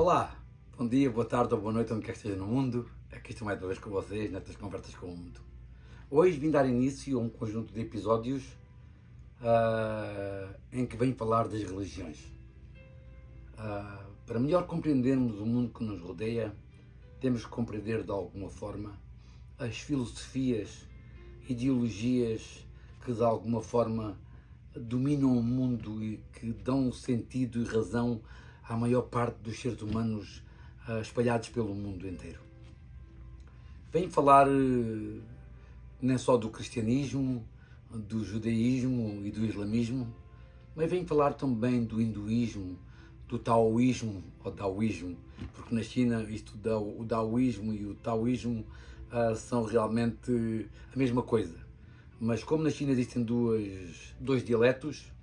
Olá, bom dia, boa tarde ou boa noite, onde quer que esteja no mundo. Aqui estou mais uma vez com vocês, nestas conversas com o mundo. Hoje vim dar início a um conjunto de episódios em que venho falar das religiões. Para melhor compreendermos o mundo que nos rodeia, temos que compreender de alguma forma as filosofias, ideologias que de alguma forma dominam o mundo e que dão sentido e razão à maior parte dos seres humanos espalhados pelo mundo inteiro. Venho falar não só do cristianismo, do judaísmo e do islamismo, mas venho falar também do hinduísmo, do taoísmo ou daoísmo, porque na China o daoísmo e o taoísmo são realmente a mesma coisa. Mas como na China existem dois dialetos,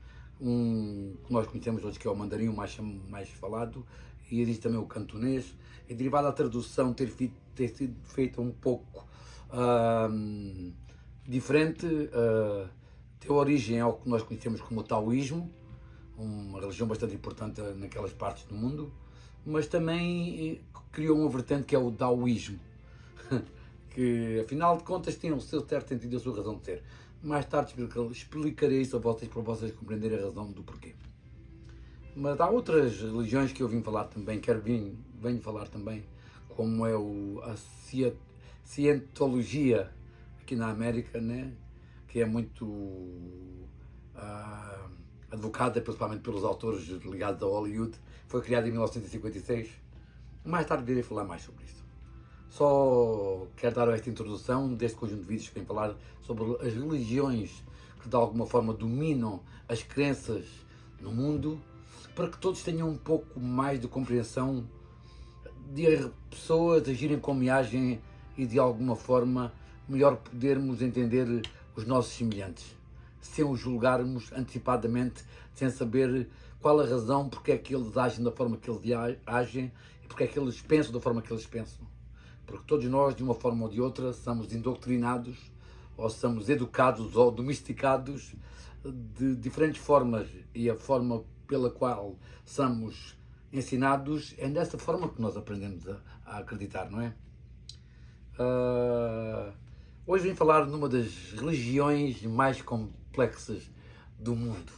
um que nós conhecemos hoje que é o mandarim, o mais falado, e existe também o cantonês, é derivado da tradução ter sido feita um pouco diferente, tem origem ao que nós conhecemos como o taoísmo, uma religião bastante importante naquelas partes do mundo, mas também criou uma vertente que é o daoísmo, que afinal de contas tem o seu certo sentido e a sua razão de ser. Mais tarde explicarei isso a vocês para vocês compreenderem a razão do porquê. Mas há outras religiões que eu vim falar também, venho falar também, como é a cientologia aqui na América, né? Que é muito advocada principalmente pelos autores ligados a Hollywood. Foi criada em 1956. Mais tarde irei falar mais sobre isso. Só quero dar esta introdução deste conjunto de vídeos que vem falar sobre as religiões que de alguma forma dominam as crenças no mundo, para que todos tenham um pouco mais de compreensão de pessoas agirem como agem e de alguma forma melhor podermos entender os nossos semelhantes, sem os julgarmos antecipadamente, sem saber qual a razão porque é que eles agem da forma que eles agem e porque é que eles pensam da forma que eles pensam. Porque todos nós, de uma forma ou de outra, somos indoctrinados, ou somos educados ou domesticados de diferentes formas, e a forma pela qual somos ensinados é dessa forma que nós aprendemos a acreditar, não é? Hoje vim falar numa das religiões mais complexas do mundo,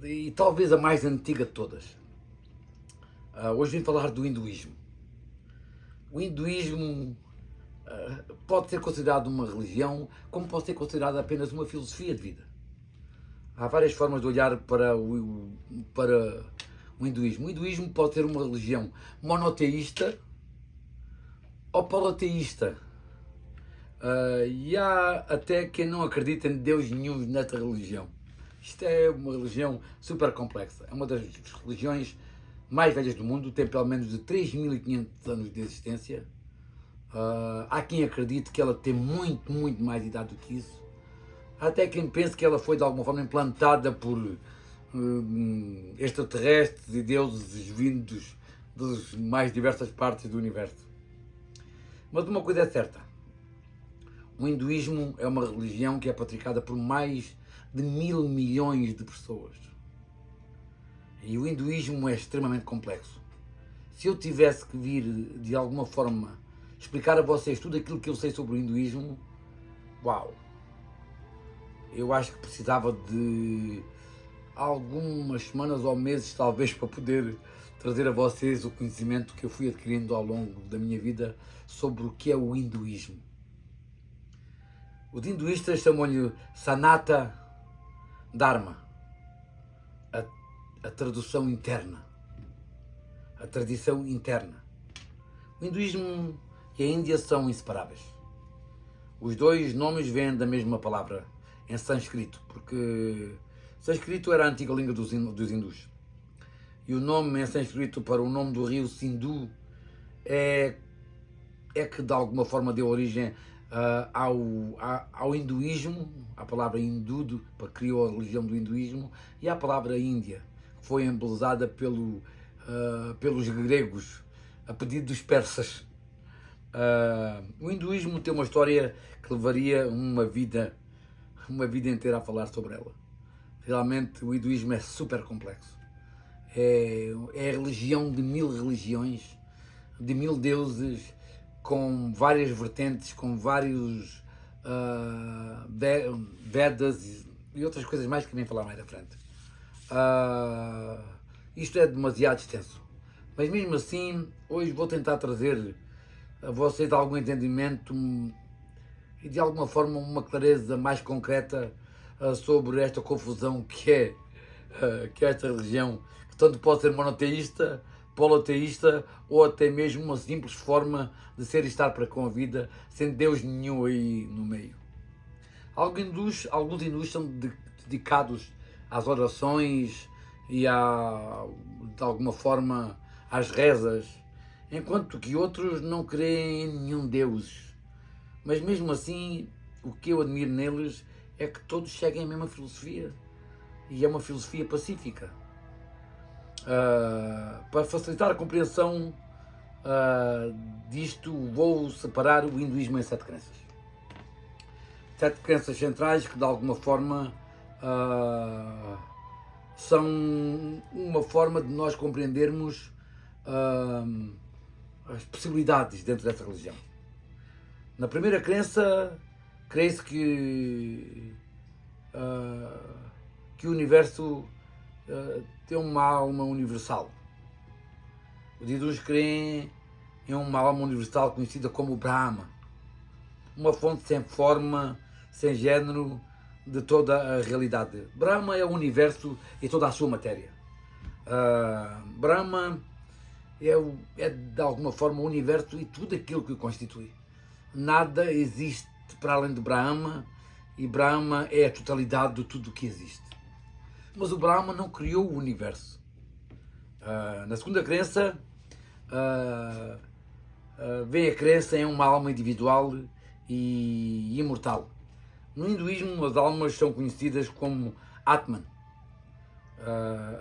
e talvez a mais antiga de todas. Hoje vim falar do hinduísmo. O hinduísmo pode ser considerado uma religião, como pode ser considerado apenas uma filosofia de vida. Há várias formas de olhar para o hinduísmo. O hinduísmo pode ser uma religião monoteísta ou politeísta. E há até quem não acredita em Deus nenhum nesta religião. Isto é uma religião super complexa. É uma das religiões mais velhas do mundo, tem pelo menos de 3.500 anos de existência. Há quem acredite que ela tem muito, muito mais idade do que isso. Há até quem pense que ela foi de alguma forma implantada por extraterrestres e deuses vindos das mais diversas partes do universo. Mas uma coisa é certa: o hinduísmo é uma religião que é praticada por mais de 1.000 milhões de pessoas. E o hinduísmo é extremamente complexo. Se eu tivesse que vir, de alguma forma, explicar a vocês tudo aquilo que eu sei sobre o hinduísmo, uau! Eu acho que precisava de algumas semanas ou meses, talvez, para poder trazer a vocês o conhecimento que eu fui adquirindo ao longo da minha vida sobre o que é o hinduísmo. Os hinduístas chamam-lhe Sanata Dharma, a tradução interna, a tradição interna. O hinduísmo e a Índia são inseparáveis. Os dois nomes vêm da mesma palavra, em sânscrito, porque sânscrito era a antiga língua dos hindus. E o nome em sânscrito para o nome do rio Sindhu é que de alguma forma deu origem ao hinduísmo, à palavra hindu, que criou a religião do hinduísmo, e à palavra Índia, que foi embelezada pelos gregos, a pedido dos persas. O hinduísmo tem uma história que levaria uma vida inteira a falar sobre ela. Realmente o hinduísmo é super complexo. é a religião de 1000 religiões, de 1000 deuses, com várias vertentes, com vários Vedas e outras coisas mais que vem falar mais à frente. Isto é demasiado extenso. Mas mesmo assim, hoje vou tentar trazer a vocês algum entendimento e de alguma forma uma clareza mais concreta sobre esta confusão que é esta religião, que tanto pode ser monoteísta, poloteísta ou até mesmo uma simples forma de ser e estar para com a vida, sem Deus nenhum aí no meio. Alguns hindus são dedicados às orações e de alguma forma às rezas, enquanto que outros não creem em nenhum Deus. Mas mesmo assim, o que eu admiro neles é que todos seguem a mesma filosofia, e é uma filosofia pacífica. Para facilitar a compreensão disto, vou separar o hinduísmo em 7 crenças. 7 crenças centrais que de alguma forma são uma forma de nós compreendermos as possibilidades dentro dessa religião. Na primeira crença, crê-se que o universo tem uma alma universal. Os hindus creem em uma alma universal conhecida como Brahma, uma fonte sem forma, sem género de toda a realidade. Brahma é o universo e toda a sua matéria. Brahma é de alguma forma o universo e tudo aquilo que o constitui. Nada existe para além de Brahma, e Brahma é a totalidade de tudo o que existe. Mas o Brahma não criou o universo. Na segunda crença, vem a crença em uma alma individual e imortal. No hinduísmo, as almas são conhecidas como Atman.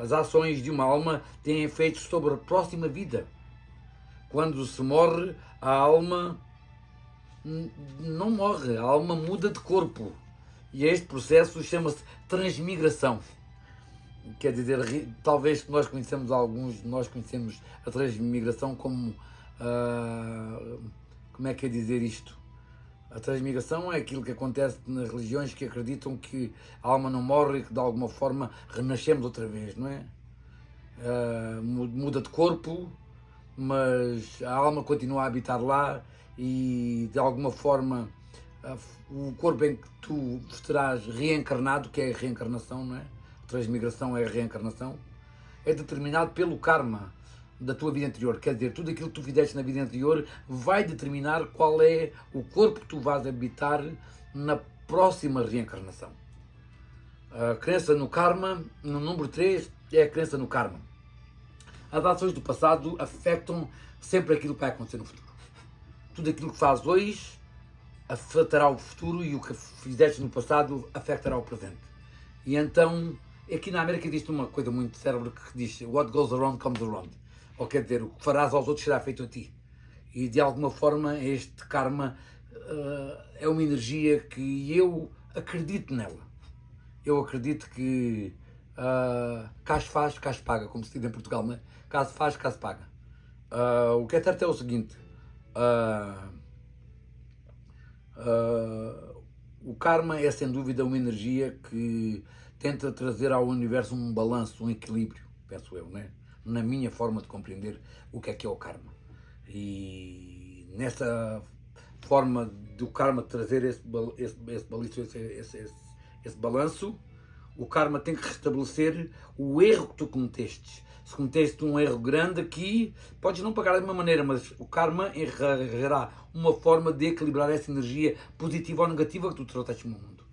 As ações de uma alma têm efeitos sobre a próxima vida. Quando se morre, a alma não morre, a alma muda de corpo. E este processo chama-se transmigração. Quer dizer, talvez que nós conhecemos nós conhecemos a transmigração como... como é que é dizer isto? A transmigração é aquilo que acontece nas religiões que acreditam que a alma não morre e que de alguma forma renascemos outra vez, não é? Muda de corpo, mas a alma continua a habitar lá e de alguma forma o corpo em que tu estarás reencarnado, que é a reencarnação, não é? A transmigração é a reencarnação, é determinado pelo karma da tua vida anterior. Quer dizer, tudo aquilo que tu fizeste na vida anterior vai determinar qual é o corpo que tu vais habitar na próxima reencarnação. A crença no karma, no número 3, é a crença no karma. As ações do passado afetam sempre aquilo que vai acontecer no futuro. Tudo aquilo que fazes hoje afetará o futuro e o que fizeste no passado afetará o presente. E então, aqui na América existe uma coisa muito célebre que diz what goes around comes around. Ou quer dizer, o que farás aos outros será feito a ti. E de alguma forma este karma é uma energia que eu acredito nela. Eu acredito que cá se faz, cá se paga, como se diz em Portugal, não é? Cá se faz, cá se paga. O que é certo é o seguinte, o karma é sem dúvida uma energia que tenta trazer ao universo um balanço, um equilíbrio, penso eu, né? Na minha forma de compreender o que é o karma. E nessa forma do karma trazer esse balanço, o karma tem que restabelecer o erro que tu cometeste. Se cometeste um erro grande aqui, podes não pagar da mesma maneira, mas o karma arranjará uma forma de equilibrar essa energia positiva ou negativa que tu trouxeste no mundo.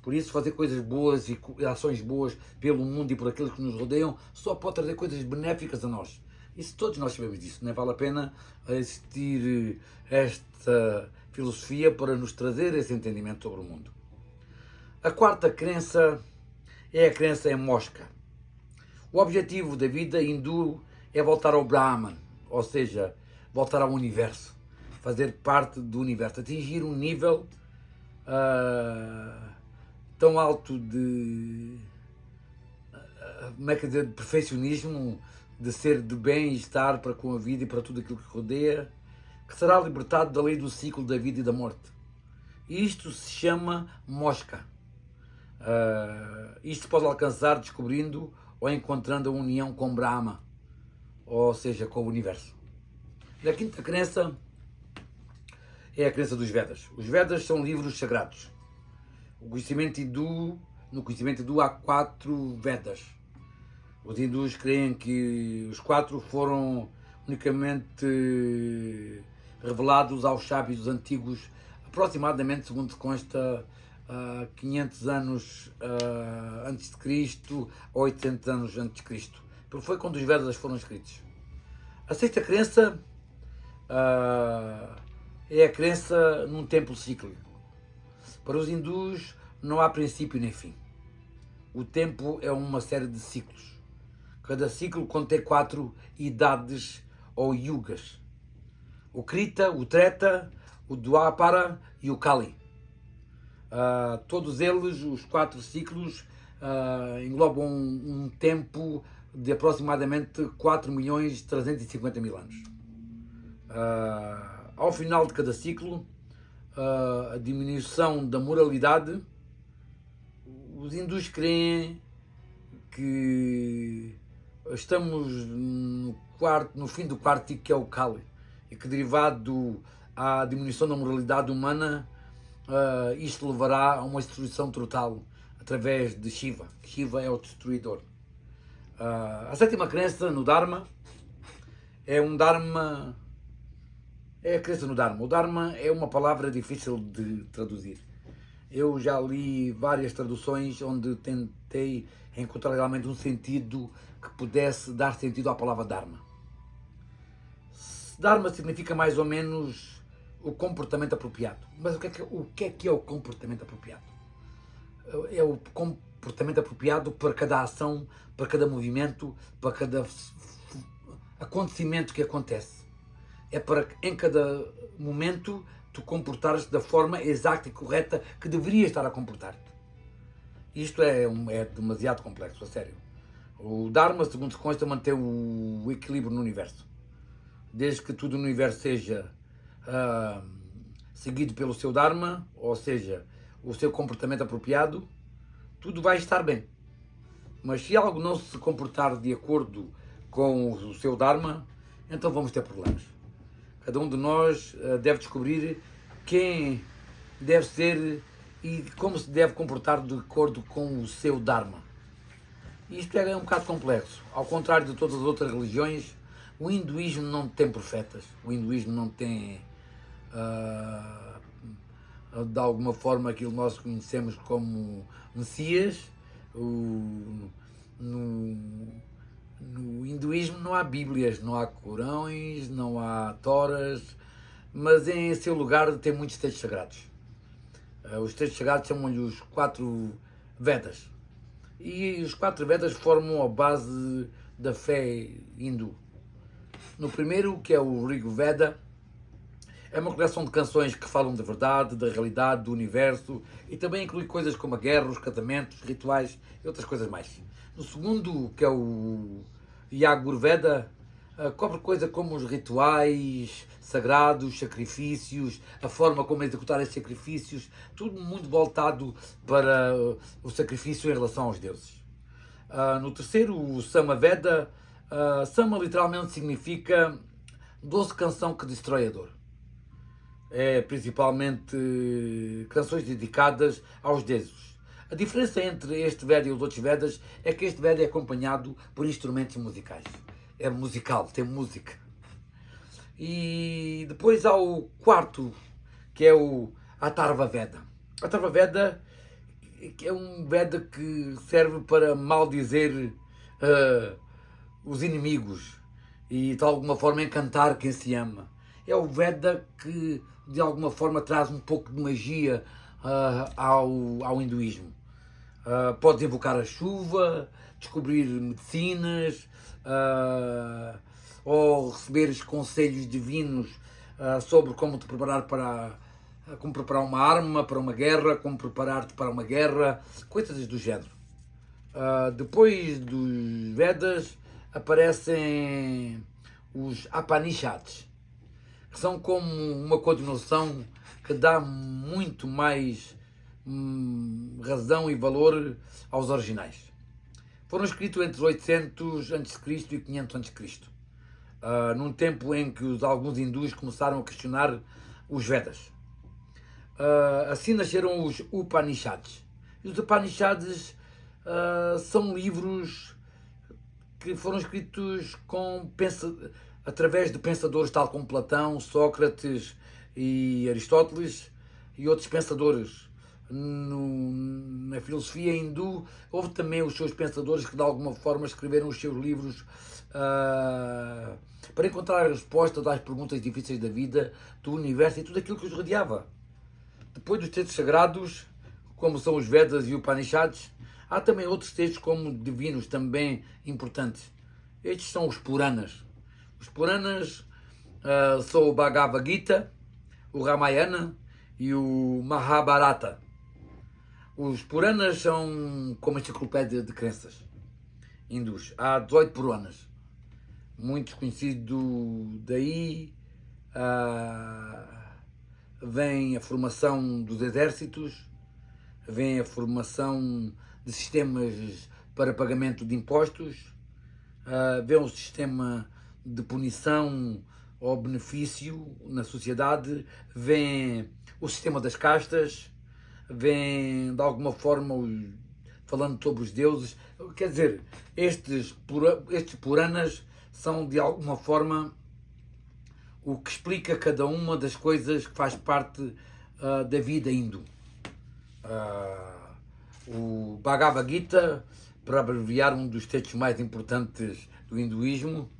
Por isso, fazer coisas boas e ações boas pelo mundo e por aqueles que nos rodeiam só pode trazer coisas benéficas a nós. Isso todos nós sabemos disso. Não vale a pena existir esta filosofia para nos trazer esse entendimento sobre o mundo. A quarta crença é a crença em Mosca. O objetivo da vida hindu é voltar ao Brahman, ou seja, voltar ao universo, fazer parte do universo, atingir um nível tão alto como é que dizer, de perfeccionismo, de ser de bem-estar para com a vida e para tudo aquilo que rodeia, que será libertado da lei do ciclo da vida e da morte. Isto se chama mosca. Isto se pode alcançar descobrindo ou encontrando a união com Brahma, ou seja, com o universo. A quinta crença é a crença dos Vedas. Os Vedas são livros sagrados. No conhecimento hindu há 4 Vedas. Os hindus creem que os 4 foram unicamente revelados aos sábios antigos, aproximadamente, segundo se consta, 500 anos antes de Cristo, ou 800 anos antes de Cristo. Porque foi quando os Vedas foram escritos. A sexta crença é a crença num templo cíclico. Para os hindus não há princípio nem fim. O tempo é uma série de ciclos. Cada ciclo contém 4 idades ou yugas. O Krita, o Treta, o Dwapara e o Kali. Todos eles, os 4 ciclos, englobam um tempo de aproximadamente 4.350.000 anos. Ao final de cada ciclo, a diminuição da moralidade, os hindus creem que estamos no fim do quarto ciclo, que é o Kali, e que, derivado à diminuição da moralidade humana, isto levará a uma destruição total através de Shiva. Shiva é o destruidor. A sétima crença no Dharma é a crença no Dharma. O Dharma é uma palavra difícil de traduzir. Eu já li várias traduções onde tentei encontrar realmente um sentido que pudesse dar sentido à palavra Dharma. Dharma significa mais ou menos o comportamento apropriado. Mas o que é o comportamento apropriado? É o comportamento apropriado para cada ação, para cada movimento, para cada acontecimento que acontece. É para que em cada momento tu comportares da forma exata e correta que deverias estar a comportar-te. Isto é demasiado complexo, a sério. O Dharma, segundo se consta, mantém o equilíbrio no universo. Desde que tudo no universo seja seguido pelo seu Dharma, ou seja, o seu comportamento apropriado, tudo vai estar bem. Mas se algo não se comportar de acordo com o seu Dharma, então vamos ter problemas. Cada um de nós deve descobrir quem deve ser e como se deve comportar de acordo com o seu Dharma. Isto é um bocado complexo. Ao contrário de todas as outras religiões, o hinduísmo não tem profetas. O hinduísmo não tem, de alguma forma, aquilo que nós conhecemos como Messias. No hinduísmo não há Bíblias, não há Corões, não há Toras, mas em seu lugar tem muitos textos sagrados. Os textos sagrados chamam-lhe os 4 Vedas. E os 4 Vedas formam a base da fé hindu. No primeiro, que é o Rig Veda, é uma coleção de canções que falam da verdade, da realidade, do universo, e também inclui coisas como a guerra, os casamentos, rituais e outras coisas mais. No segundo, que é o Yajurveda, cobre coisas como os rituais sagrados, sacrifícios, a forma como executar esses sacrifícios, tudo muito voltado para o sacrifício em relação aos deuses. No terceiro, o Samaveda, Sama literalmente significa doce canção que destrói a dor. É principalmente canções dedicadas aos deuses. A diferença entre este Veda e os outros Vedas é que este Veda é acompanhado por instrumentos musicais. É musical, tem música. E depois há o quarto, que é o Atharva Veda. Atharva Veda é um Veda que serve para maldizer os inimigos e de alguma forma encantar quem se ama. É o Veda que de alguma forma traz um pouco de magia ao hinduísmo. Podes invocar a chuva, descobrir medicinas, ou receberes conselhos divinos sobre como te preparar como preparar uma arma para uma guerra, como preparar-te para uma guerra, coisas do género. Depois dos Vedas aparecem os Upanishads, que são como uma continuação que dá muito mais razão e valor aos originais. Foram escritos entre 800 a.C. e 500 a.C., num tempo em que alguns hindus começaram a questionar os Vedas. Assim nasceram os Upanishads. E os Upanishads são livros que foram escritos através de pensadores tal como Platão, Sócrates e Aristóteles e outros pensadores. Na filosofia hindu houve também os seus pensadores que de alguma forma escreveram os seus livros para encontrar respostas às perguntas difíceis da vida, do universo e tudo aquilo que os rodeava. Depois dos textos sagrados, como são os Vedas e Upanishads, há também outros textos como divinos também importantes. Estes são os Puranas. Os Puranas são o Bhagavad Gita, o Ramayana e o Mahabharata. Os Puranas são como enciclopédia de crenças hindus. Há 18 Puranas. Muitos conhecidos daí vem a formação dos exércitos, vem a formação de sistemas para pagamento de impostos, vem um sistema de punição ou benefício na sociedade, vem o sistema das castas, vem de alguma forma falando sobre os deuses. Quer dizer, estes Puranas são de alguma forma o que explica cada uma das coisas que faz parte da vida hindu. O Bhagavad Gita, para abreviar, um dos textos mais importantes do hinduísmo.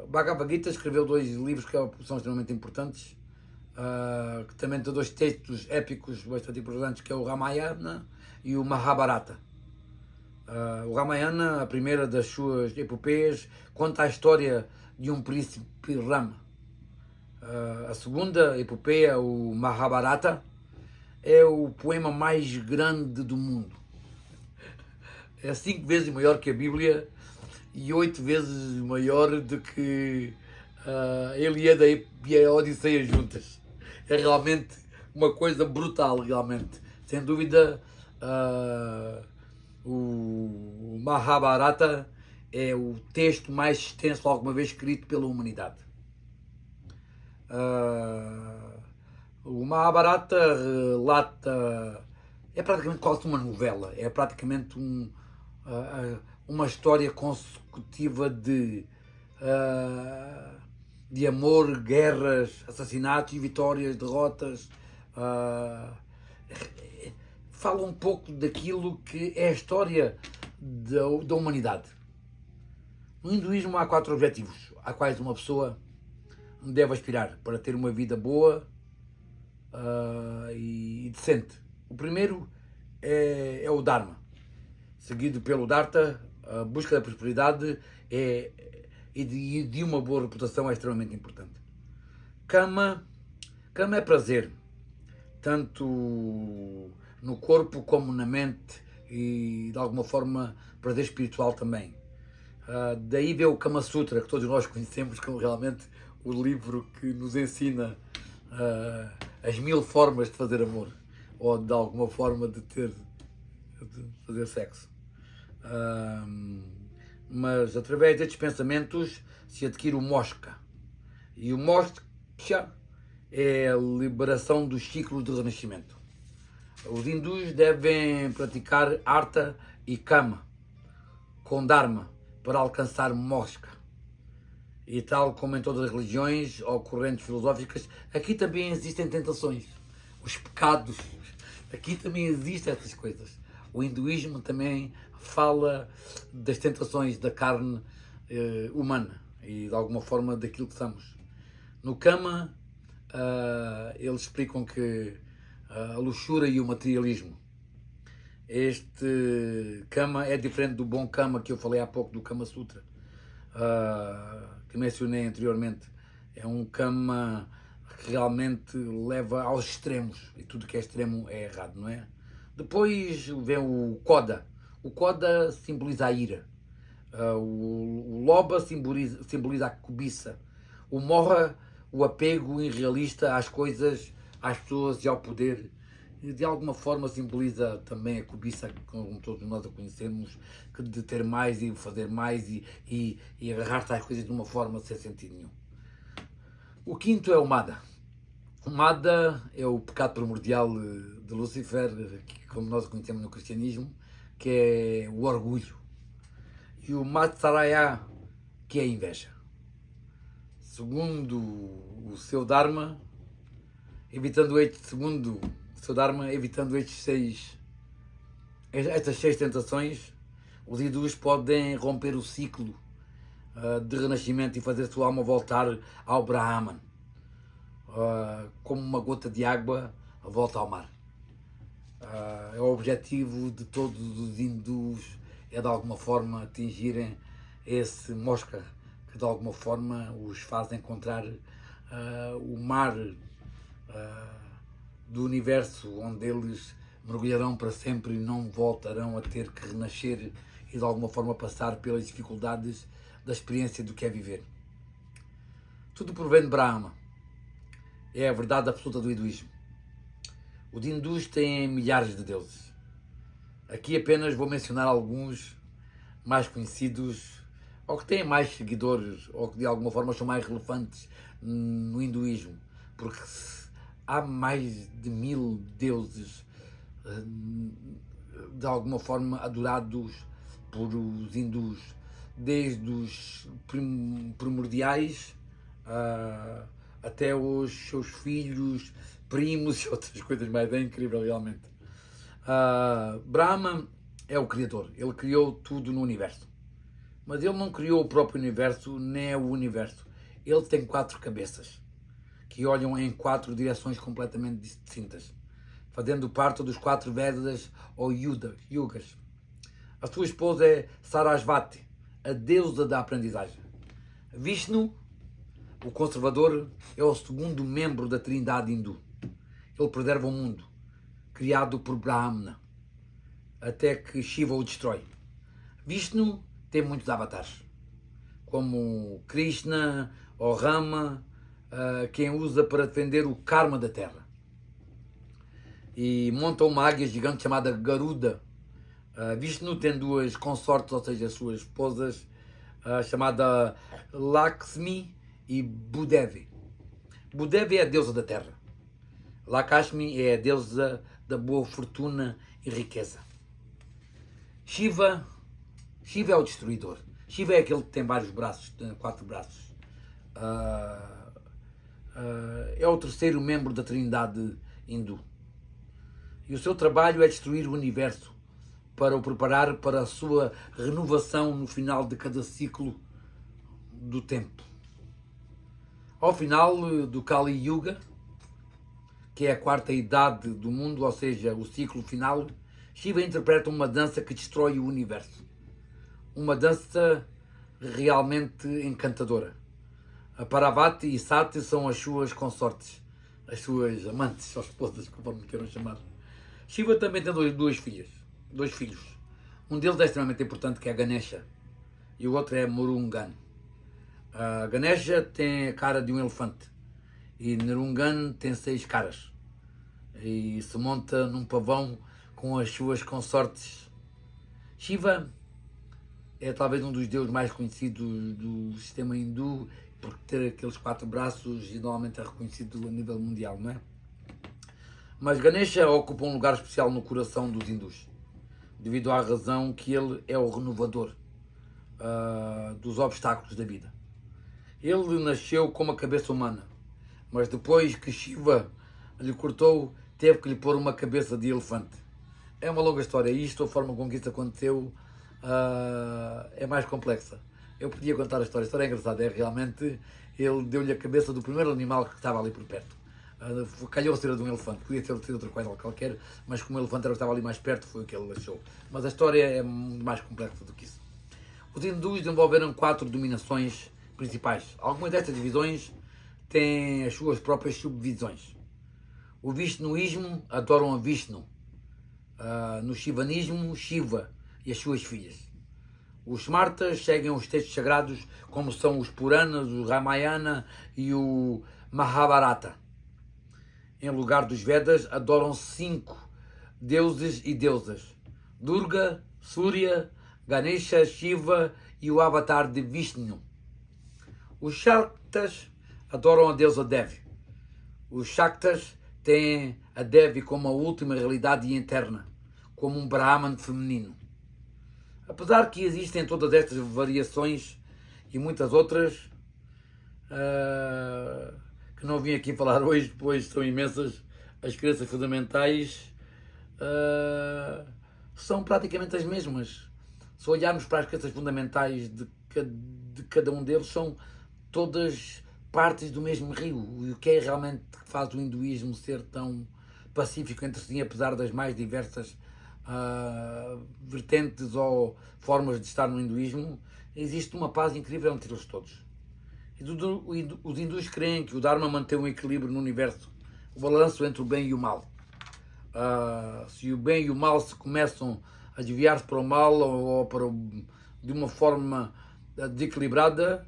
Bhagavad Gita escreveu 2 livros que são extremamente importantes, que também tem 2 textos épicos bastante importantes, que é o Ramayana e o Mahabharata. O Ramayana, a primeira das suas epopeias, conta a história de um príncipe Rama. A segunda epopeia, o Mahabharata, é o poema mais grande do mundo. É 5 vezes maior que a Bíblia e 8 vezes maior do que a Ilíada e a Odisseia juntas. É realmente uma coisa brutal, realmente. Sem dúvida, o Mahabharata é o texto mais extenso alguma vez escrito pela humanidade. O Mahabharata relata, é praticamente quase uma novela, é praticamente uma história consecutiva de amor, guerras, assassinatos, vitórias, derrotas. Fala um pouco daquilo que é a história da humanidade. No hinduísmo há 4 objetivos a quais uma pessoa deve aspirar para ter uma vida boa e decente. O primeiro é o Dharma, seguido pelo Dartha. A busca da prosperidade e de uma boa reputação é extremamente importante. Kama é prazer, tanto no corpo como na mente e de alguma forma prazer espiritual também. Daí veio o Kama Sutra, que todos nós conhecemos como realmente o livro que nos ensina as 1000 formas de fazer amor, ou de alguma forma de fazer sexo. Mas através destes pensamentos se adquire o moksha. E o moksha é a liberação dos ciclos de renascimento. Os hindus devem praticar artha e kama com dharma para alcançar moksha. E tal como em todas as religiões ou correntes filosóficas, aqui também existem tentações, os pecados, aqui também existem essas coisas. O hinduísmo também fala das tentações da carne humana e de alguma forma daquilo que somos. No Kama, eles explicam que a luxúria e o materialismo. Este Kama é diferente do bom Kama que eu falei há pouco, do Kama Sutra, que mencionei anteriormente. É um Kama que realmente leva aos extremos, e tudo que é extremo é errado, não é? Depois vem o Koda. O Koda simboliza a ira. O Loba simboliza a cobiça. O Morra, o apego irrealista às coisas, às pessoas e ao poder. E de alguma forma simboliza também a cobiça, como todos nós a conhecemos, de ter mais e fazer mais e agarrar-se às coisas de uma forma sem sentido nenhum. O quinto é o Mada. O Mada é o pecado primordial de Lúcifer, como nós o conhecemos no cristianismo, que é o orgulho. E o Matsaraya, que é a inveja. Segundo o seu Dharma, evitando estas 6 tentações, os hindus podem romper o ciclo de renascimento e fazer a sua alma voltar ao Brahman, como uma gota de água volta ao mar. É o objetivo de todos os hindus, é de alguma forma atingirem esse mosca, que de alguma forma os faz encontrar o mar do universo, onde eles mergulharão para sempre e não voltarão a ter que renascer e de alguma forma passar pelas dificuldades da experiência do que é viver. Tudo provém de Brahma. É a verdade absoluta do hinduísmo. Os hindus têm milhares de deuses. Aqui apenas vou mencionar alguns mais conhecidos, ou que têm mais seguidores, ou que de alguma forma são mais relevantes no hinduísmo, porque há mais de 1000 deuses de alguma forma adorados por os hindus, desde os primordiais até os seus filhos, primos e outras coisas mais. É incrível realmente. Brahma é o Criador, ele criou tudo no universo, mas ele não criou o próprio universo, nem é o universo. Ele tem 4 cabeças, que olham em 4 direções completamente distintas, fazendo parte dos 4 Vedas ou Yugas. A sua esposa é Sarasvati, a deusa da aprendizagem. Vishnu, o conservador, é o segundo membro da trindade hindu. Ele preserva o mundo, criado por Brahma, até que Shiva o destrói. Vishnu tem muitos avatares, como Krishna ou Rama, quem usa para defender o karma da terra. E monta uma águia gigante chamada Garuda. Vishnu tem 2 consortes, ou seja, as suas esposas, chamada Lakshmi e Bhudevi. Bhudevi é a deusa da terra. Lakshmi é a deusa da boa fortuna e riqueza. Shiva é o destruidor. Shiva é aquele que tem vários braços, 4 braços. É o terceiro membro da trindade hindu. E o seu trabalho é destruir o universo para o preparar para a sua renovação no final de cada ciclo do tempo. Ao final do Kali Yuga, que é a 4ª idade do mundo, ou seja, o ciclo final, Shiva interpreta uma dança que destrói o universo. Uma dança realmente encantadora. A Parvati e Sati são as suas consortes, as suas amantes, ou esposas, conforme queiram chamar. Shiva também tem dois filhos. Um deles é extremamente importante, que é Ganesha, e o outro é Murungan. Ganesha tem a cara de um elefante, e Murungan tem 6 caras, e se monta num pavão com as suas consortes. Shiva é talvez um dos deuses mais conhecidos do sistema hindu, por ter aqueles 4 braços e normalmente é reconhecido a nível mundial, não é? Mas Ganesha ocupa um lugar especial no coração dos hindus, devido à razão que ele é o renovador dos obstáculos da vida. Ele nasceu com uma cabeça humana, mas depois que Shiva lhe cortou, teve que lhe pôr uma cabeça de elefante. É uma longa história, e isto, a forma como isso aconteceu, é mais complexa. Eu podia contar a história é engraçada, é realmente, ele deu-lhe a cabeça do primeiro animal que estava ali por perto. Calhou a ser de um elefante, podia ter sido outra coisa qualquer, mas como o elefante era o que estava ali mais perto, foi o que ele achou. Mas a história é mais complexa do que isso. Os hindus desenvolveram 4 dominações principais. Algumas destas divisões têm as suas próprias subdivisões. O Vishnuísmo adoram a Vishnu, No Shivanismo, Shiva e as suas filhas. Os Smartas seguem os textos sagrados como são os Puranas, o Ramayana e o Mahabharata. Em lugar dos Vedas, adoram 5 deuses e deusas: Durga, Surya, Ganesha, Shiva e o avatar de Vishnu. Os Shaktas adoram a deusa Devi. Os Shaktas têm a Devi como a última realidade interna, como um Brahman feminino. Apesar que existem todas estas variações e muitas outras que não vim aqui falar hoje, pois são imensas, as crenças fundamentais são praticamente as mesmas. Se olharmos para as crenças fundamentais de cada um deles, são todas partes do mesmo rio. E o que é realmente que faz o hinduísmo ser tão pacífico entre si, apesar das mais diversas vertentes ou formas de estar no hinduísmo, existe uma paz incrível entre eles todos. Os hindus creem que o Dharma mantém um equilíbrio no universo, o balanço entre o bem e o mal. Se o bem e o mal se começam a desviar-se para o mal ou de uma forma desequilibrada,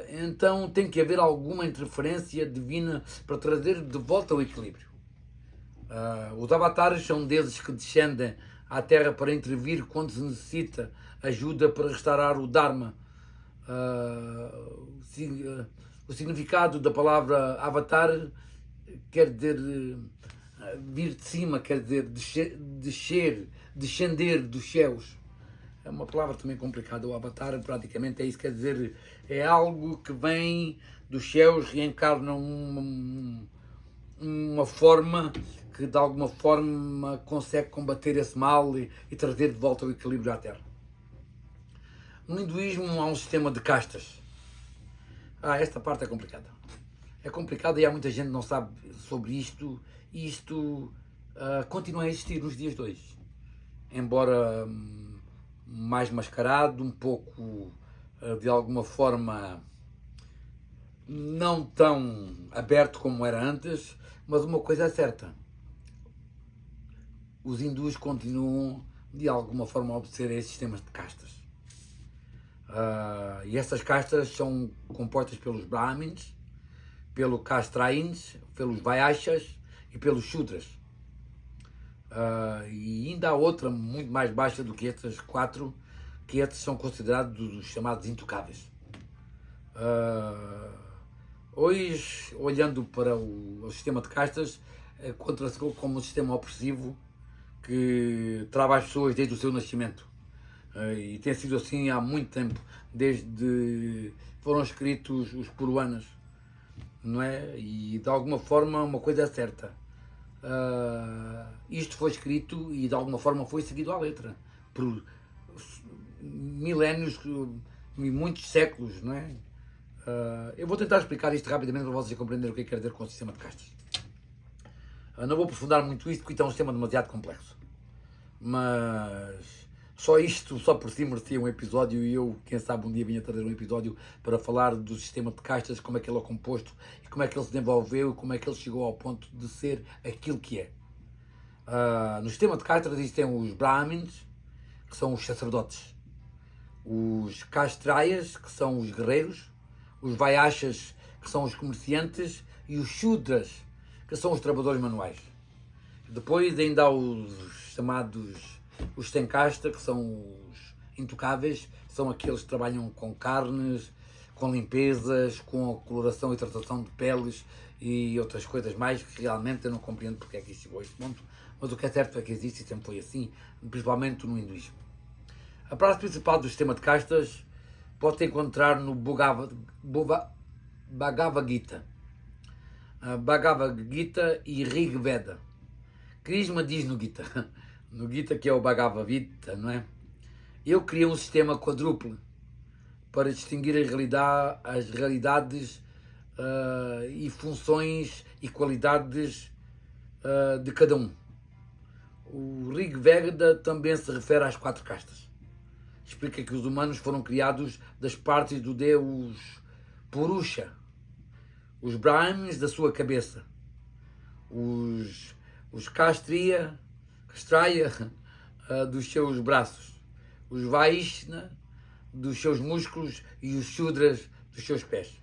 então tem que haver alguma interferência divina para trazer de volta o equilíbrio. Os avatares são deuses que descendem à Terra para intervir quando se necessita ajuda para restaurar o Dharma. O significado da palavra avatar quer dizer vir de cima, quer dizer descender dos céus. É uma palavra também complicada. O avatar praticamente é isso, quer dizer, é algo que vem dos céus, reencarna uma forma que de alguma forma consegue combater esse mal e trazer de volta o equilíbrio à Terra. No hinduísmo há um sistema de castas. Esta parte é complicada. É complicada e há muita gente que não sabe sobre isto. E isto continua a existir nos dias de hoje. Embora mais mascarado, um pouco de alguma forma não tão aberto como era antes, mas uma coisa é certa: os hindus continuam de alguma forma a obedecer a esses sistemas de castas. E essas castas são compostas pelos Brahmins, pelos Kshatriyas, pelos Vaishyas e pelos Shudras. E ainda há outra muito mais baixa do que estas 4, que estes são considerados os chamados intocáveis. Hoje, olhando para o sistema de castas, encontra-se como um sistema opressivo que trava as pessoas desde o seu nascimento. E tem sido assim há muito tempo, desde foram escritos os Puranas, não é? E de alguma forma uma coisa é certa: isto foi escrito e de alguma forma foi seguido à letra por milénios e muitos séculos, não é? Eu vou tentar explicar isto rapidamente para vocês compreenderem o que é que quer dizer com o sistema de castas. Não vou aprofundar muito isto porque é um sistema demasiado complexo, mas só isto, só por si, merecia um episódio, e eu, quem sabe, um dia vinha trazer um episódio para falar do sistema de castas, como é que ele é composto, e como é que ele se desenvolveu, e como é que ele chegou ao ponto de ser aquilo que é. No sistema de castas existem os Brahmins, que são os sacerdotes, os Kshatriyas, que são os guerreiros, os Vaishyas, que são os comerciantes, e os Shudras, que são os trabalhadores manuais. Depois ainda há os chamados os sem casta, que são os intocáveis, são aqueles que trabalham com carnes, com limpezas, com a coloração e tratação de peles e outras coisas mais, que realmente eu não compreendo porque é que isto chegou a este ponto, mas o que é certo é que existe e sempre foi assim, principalmente no hinduísmo. A frase principal do sistema de castas pode-se encontrar no Bhagavad Gita. Bhagavad Gita e Rig Veda. Krishna diz no Gita, que é o Bhagavad Gita, não é? Eu criei um sistema quadruplo para distinguir as realidades e funções e qualidades de cada um. O Rig Veda também se refere às 4 castas. Explica que os humanos foram criados das partes do deus Purusha, os Brahmins da sua cabeça, os Kshatriya, Kshatriya dos seus braços, os Vaishna dos seus músculos e os Shudras dos seus pés.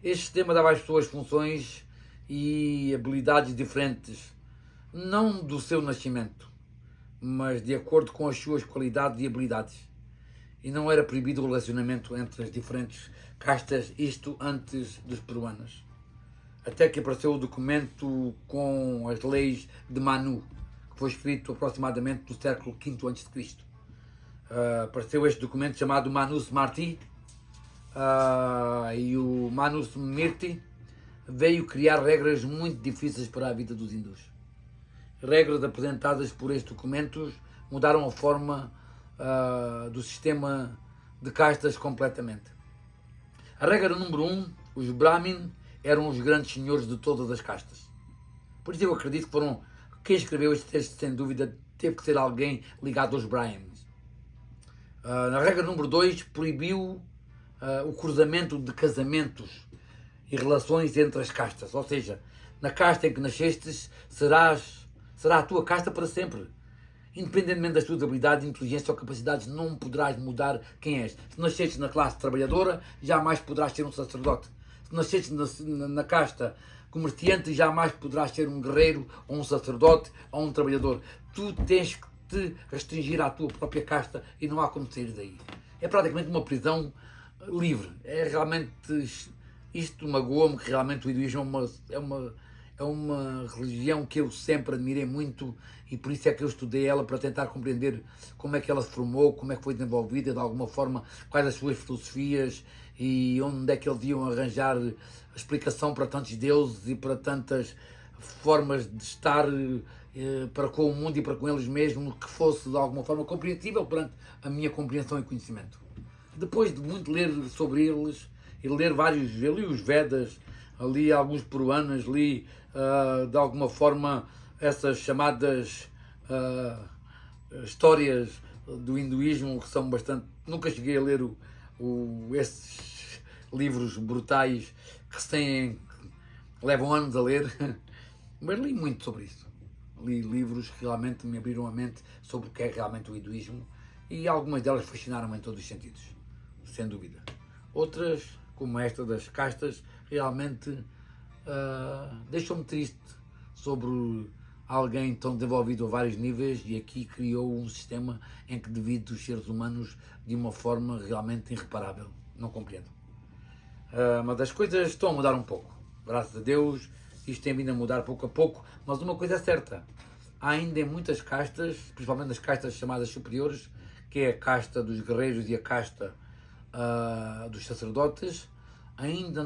Este sistema dava às pessoas funções e habilidades diferentes, não do seu nascimento, mas de acordo com as suas qualidades e habilidades. E não era proibido o relacionamento entre as diferentes castas, isto antes dos peruanos. Até que apareceu o documento com as leis de Manu, que foi escrito aproximadamente no século V a.C. Apareceu este documento chamado Manusmriti, e o Manusmriti veio criar regras muito difíceis para a vida dos hindus. Regras apresentadas por estes documentos mudaram a forma do sistema de castas completamente. A regra número 1, os Brahmin eram os grandes senhores de todas as castas. Por isso eu acredito que quem escreveu este texto, sem dúvida, teve que ser alguém ligado aos Brahmins. Na regra número 2, proibiu o cruzamento de casamentos e relações entre as castas. Ou seja, na casta em que nascestes, será a tua casta para sempre. Independentemente das tuas habilidades, inteligência ou capacidades, não poderás mudar quem és. Se nascestes na classe trabalhadora, jamais poderás ser um sacerdote. Se nascestes na casta comerciante, jamais poderás ser um guerreiro, ou um sacerdote, ou um trabalhador. Tu tens que te restringir à tua própria casta e não há como sair daí. É praticamente uma prisão livre. É realmente, isto magoa-me, que realmente o hinduísmo é uma religião que eu sempre admirei muito, e por isso é que eu estudei ela, para tentar compreender como é que ela se formou, como é que foi desenvolvida, de alguma forma, quais as suas filosofias e onde é que eles iam arranjar explicação para tantos deuses e para tantas formas de estar para com o mundo e para com eles mesmos, que fosse de alguma forma compreensível perante a minha compreensão e conhecimento. Depois de muito ler sobre eles e ler vários, eu li os Vedas, li alguns Puranas, li de alguma forma essas chamadas histórias do hinduísmo, que são bastante... Nunca cheguei a ler esses livros brutais que levam anos a ler, mas li muito sobre isso. Li livros que realmente me abriram a mente sobre o que é realmente o hinduísmo, e algumas delas fascinaram-me em todos os sentidos, sem dúvida. Outras, como esta das castas, realmente deixou-me triste sobre alguém tão desenvolvido a vários níveis, e aqui criou um sistema em que divide os seres humanos de uma forma realmente irreparável. Não compreendo. Mas as coisas estão a mudar um pouco. Graças a Deus, isto tem vindo a mudar pouco a pouco, mas uma coisa é certa. Há ainda em muitas castas, principalmente nas castas chamadas superiores, que é a casta dos guerreiros e a casta dos sacerdotes, ainda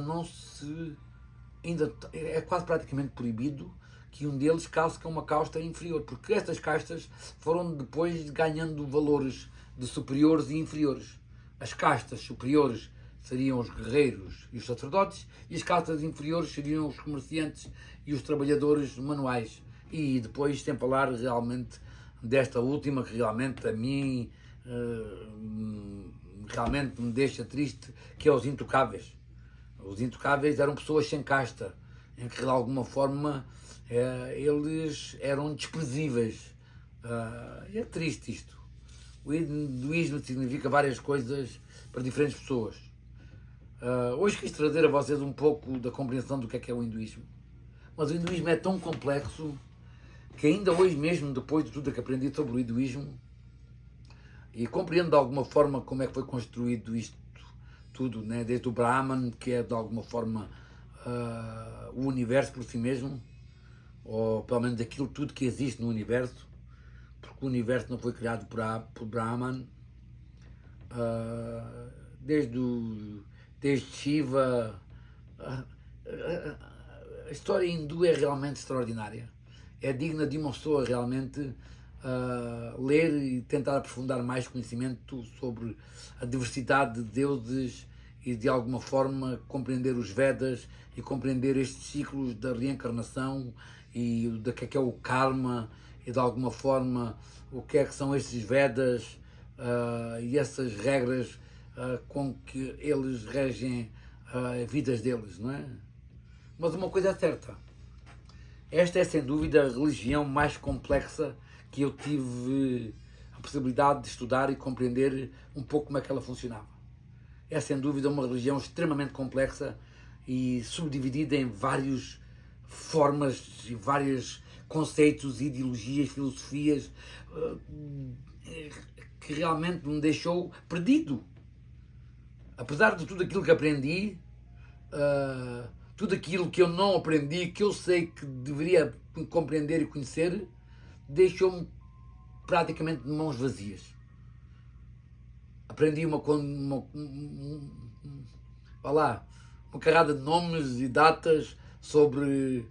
é quase praticamente proibido que um deles calce uma casta inferior, porque estas castas foram depois ganhando valores de superiores e inferiores. As castas superiores seriam os guerreiros e os sacerdotes, e as castas inferiores seriam os comerciantes e os trabalhadores manuais. E depois, sem falar realmente desta última, que realmente a mim realmente me deixa triste, que é os intocáveis. Os intocáveis eram pessoas sem casta, em que de alguma forma eles eram desprezíveis. É triste isto. O hinduísmo significa várias coisas para diferentes pessoas. Hoje quis trazer a vocês um pouco da compreensão do que é o hinduísmo. Mas o hinduísmo é tão complexo que ainda hoje mesmo, depois de tudo que aprendi sobre o hinduísmo, e compreendo de alguma forma como é que foi construído isto tudo, né? Desde o Brahman, que é de alguma forma o universo por si mesmo, ou pelo menos aquilo tudo que existe no universo, porque o universo não foi criado por Brahman, desde Shiva. A história hindu é realmente extraordinária. É digna de uma pessoa realmente ler e tentar aprofundar mais conhecimento sobre a diversidade de deuses e de alguma forma compreender os Vedas e compreender estes ciclos da reencarnação e do que é o karma, e de alguma forma o que são estes Vedas e essas regras com que eles regem as vidas deles, não é? Mas uma coisa é certa, esta é sem dúvida a religião mais complexa que eu tive a possibilidade de estudar e compreender um pouco como é que ela funcionava. É sem dúvida uma religião extremamente complexa e subdividida em várias formas e vários conceitos, ideologias, filosofias, que realmente me deixou perdido. Apesar de tudo aquilo que aprendi, tudo aquilo que eu não aprendi, que eu sei que deveria compreender e conhecer, deixou-me praticamente de mãos vazias. Aprendi uma carrada de nomes e datas sobre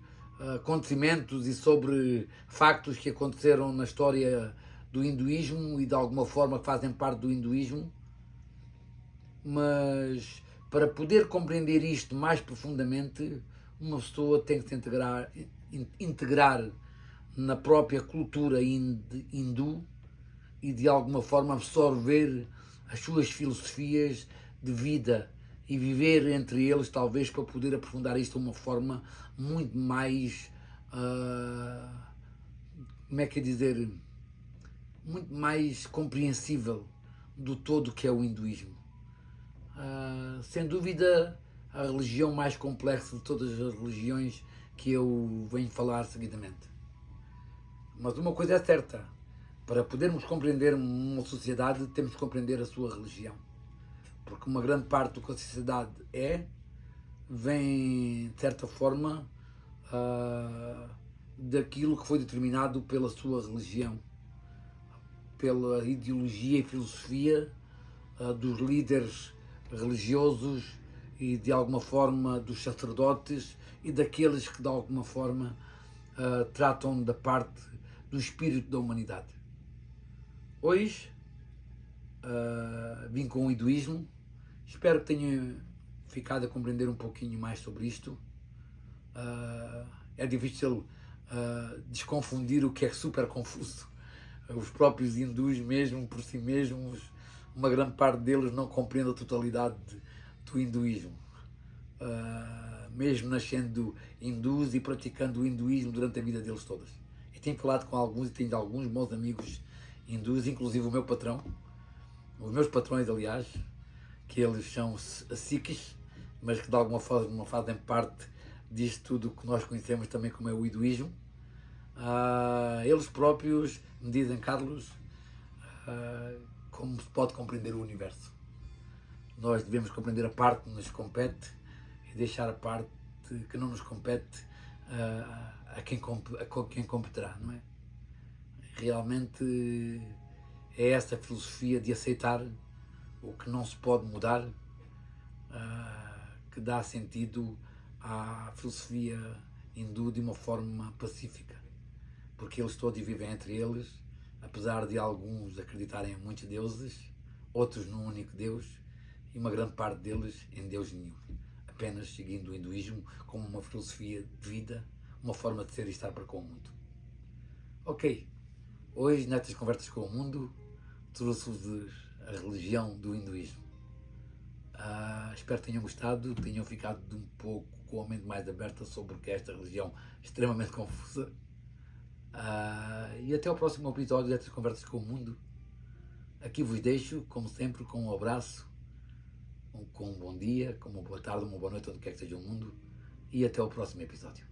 acontecimentos e sobre factos que aconteceram na história do hinduísmo e de alguma forma que fazem parte do hinduísmo, mas para poder compreender isto mais profundamente, uma pessoa tem que se integrar na própria cultura hindu e de alguma forma absorver as suas filosofias de vida e viver entre eles, talvez, para poder aprofundar isto de uma forma muito mais, muito mais compreensível do todo que é o hinduísmo. Sem dúvida, a religião mais complexa de todas as religiões que eu venho falar seguidamente. Mas uma coisa é certa, para podermos compreender uma sociedade, temos que compreender a sua religião. Porque uma grande parte do que a sociedade vem, de certa forma, daquilo que foi determinado pela sua religião, pela ideologia e filosofia dos líderes religiosos e, de alguma forma, dos sacerdotes e daqueles que, de alguma forma, tratam da parte do espírito da humanidade. Hoje vim com o hinduísmo, espero que tenha ficado a compreender um pouquinho mais sobre isto. É difícil desconfundir o que é super confuso. Os próprios hindus mesmo, por si mesmos, uma grande parte deles não compreende a totalidade do hinduísmo. Mesmo nascendo hindus e praticando o hinduísmo durante a vida deles todas. E tenho falado com alguns e tenho alguns bons amigos hindus, inclusive o meu patrão, os meus patrões, aliás, que eles são sikhs, mas que de alguma forma fazem parte disto tudo que nós conhecemos também como é o hinduísmo. Eles próprios me dizem: Carlos, como se pode compreender o universo? Nós devemos compreender a parte que nos compete e deixar a parte que não nos compete a quem competerá, não é? Realmente é essa filosofia de aceitar o que não se pode mudar que dá sentido à filosofia hindu de uma forma pacífica, porque eles todos vivem entre eles, apesar de alguns acreditarem em muitos deuses, outros num único Deus e uma grande parte deles em Deus nenhum, apenas seguindo o hinduísmo como uma filosofia de vida, uma forma de ser e estar para com o mundo. Ok, hoje nestas conversas com o mundo trouxe-vos a religião do hinduísmo. Espero que tenham gostado, que tenham ficado um pouco com a mente mais aberta sobre o que é esta religião extremamente confusa. E até ao próximo episódio destas conversas com o mundo. Aqui vos deixo, como sempre, com um abraço, com um bom dia, com uma boa tarde, uma boa noite, onde quer que esteja o mundo. E até ao próximo episódio.